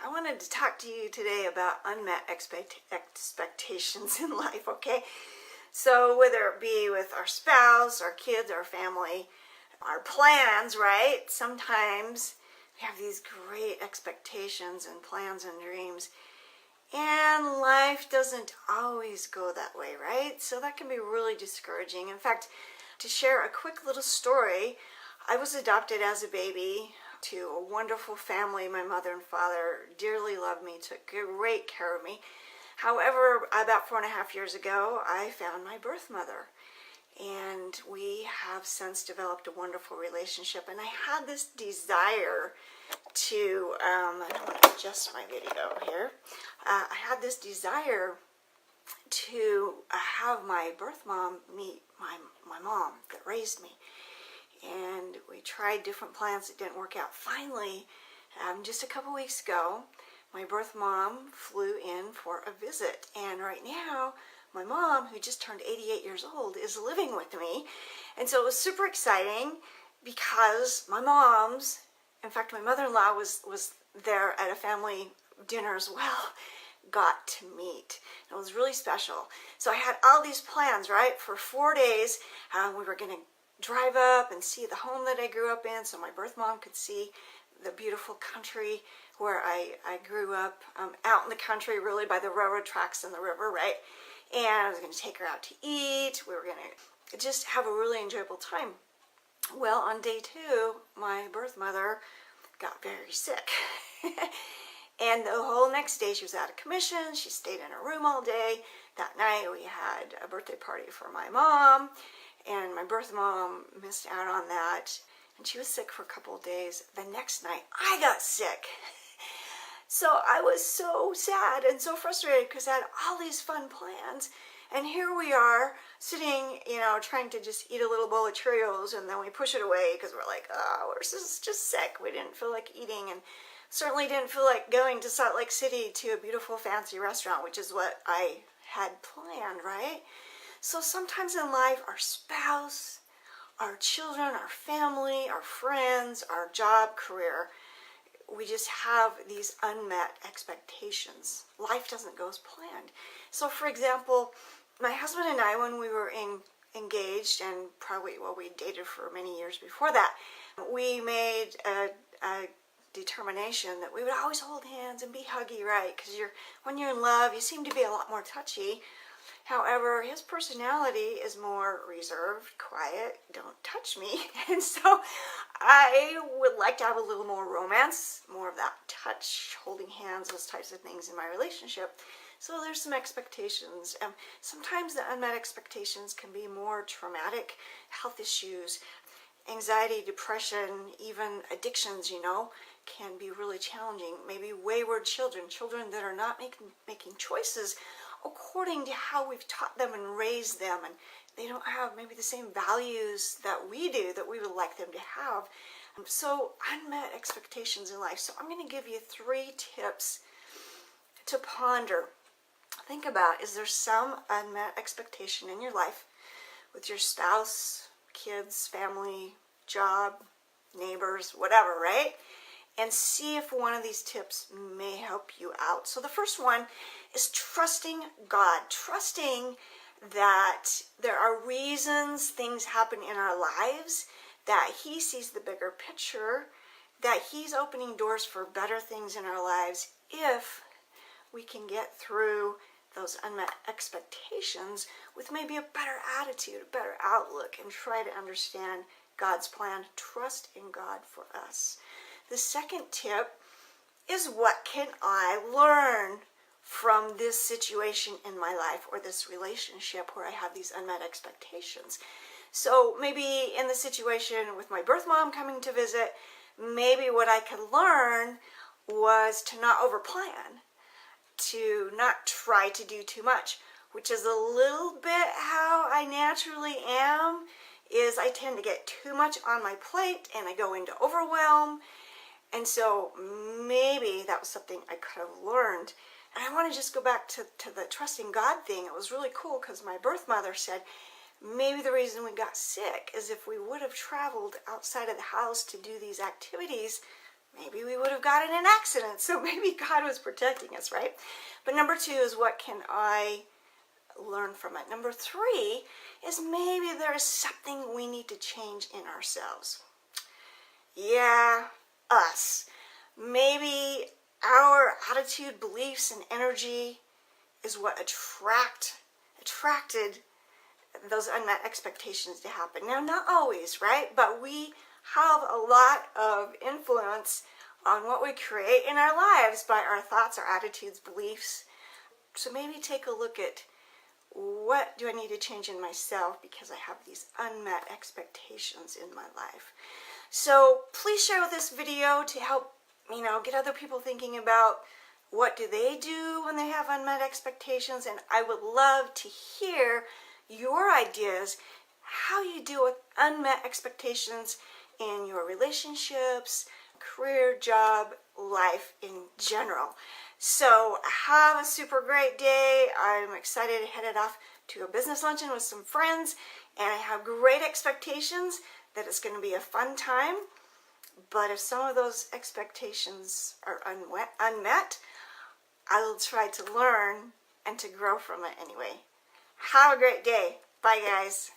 I wanted to talk to you today about unmet expectations in life, okay? So whether it be with our spouse, our kids, our family, our plans, right? Sometimes we have these great expectations and plans and dreams, and life doesn't always go that way, right? So that can be really discouraging. In fact, to share a quick little story, I was adopted as a baby to a wonderful family. My mother and father dearly loved me, took great care of me. However, about 4.5 years ago, I found my birth mother, and we have since developed a wonderful relationship. And I had this desire to, I want to adjust my video here. I had this desire to have my birth mom meet my mom that raised me. And we tried different plans that didn't work out. Finally, just a couple weeks ago, my birth mom flew in for a visit. And right now, my mom, who just turned 88 years old, is living with me. And so it was super exciting because my mom's, in fact, my mother-in-law was there at a family dinner as well, got to meet. It was really special. So I had all these plans, right? For 4 days, we were going to drive up and see the home that I grew up in so my birth mom could see the beautiful country where I grew up, out in the country, really by the railroad tracks and the river, right? And I was going to take her out to eat. We were going to just have a really enjoyable time. Well, on day 2, my birth mother got very sick. And the whole next day she was out of commission. She stayed in her room all day. That night we had a birthday party for my mom, and my birth mom missed out on that. And she was sick for a couple of days. The next night I got sick. So I was so sad and so frustrated because I had all these fun plans. And here we are sitting, trying to just eat a little bowl of Cheerios, and then we push it away because we're like, oh, we're just sick. We didn't feel like eating, and certainly didn't feel like going to Salt Lake City to a beautiful fancy restaurant, which is what I had planned, right? So sometimes in life, our spouse, our children, our family, our friends, our job, career, we just have these unmet expectations. Life doesn't go as planned. So for example, my husband and I, when we were engaged, and probably, we dated for many years before that, we made a determination that we would always hold hands and be huggy, right? Because when you're in love, you seem to be a lot more touchy. However, his personality is more reserved, quiet, don't touch me. And so I would like to have a little more romance, more of that touch, holding hands, those types of things in my relationship. So there's some expectations. Sometimes the unmet expectations can be more traumatic, health issues, anxiety, depression, even addictions, can be really challenging. Maybe wayward children that are not making choices according to how we've taught them and raised them, and they don't have maybe the same values that we do, that we would like them to have. So unmet expectations in life. So I'm going to give you 3 tips to ponder. Think about, is there some unmet expectation in your life with your spouse, kids, family, job, neighbors, whatever, right? And see if one of these tips may help you out. So the first one is trusting God. Trusting that there are reasons things happen in our lives, that He sees the bigger picture, that He's opening doors for better things in our lives if we can get through those unmet expectations with maybe a better attitude, a better outlook, and try to understand God's plan. Trust in God for us. The second tip is, what can I learn from this situation in my life or this relationship where I have these unmet expectations? So maybe in the situation with my birth mom coming to visit, maybe what I could learn was to not overplan, to not try to do too much, which is a little bit how I naturally am. Is I tend to get too much on my plate and I go into overwhelm. And so maybe that was something I could have learned. And I want to just go back to the trusting God thing. It was really cool because my birth mother said maybe the reason we got sick is if we would have traveled outside of the house to do these activities, maybe we would have gotten in an accident. So maybe God was protecting us, right? But number 2 is, what can I learn from it? Number 3 is, maybe there is something we need to change in ourselves. Yeah, us. Maybe our attitude, beliefs, and energy is what attracted those unmet expectations to happen. Now, not always, right? But we have a lot of influence on what we create in our lives by our thoughts, our attitudes, beliefs. So maybe take a look at, what do I need to change in myself because I have these unmet expectations in my life? So please share this video to help, get other people thinking about, what do they do when they have unmet expectations? And I would love to hear your ideas, how you deal with unmet expectations in your relationships, career, job, life in general. So have a super great day. I'm excited to head off to a business luncheon with some friends, and I have great expectations that it's going to be a fun time. But if some of those expectations are unmet, I will try to learn and to grow from it anyway. Have a great day. Bye, guys.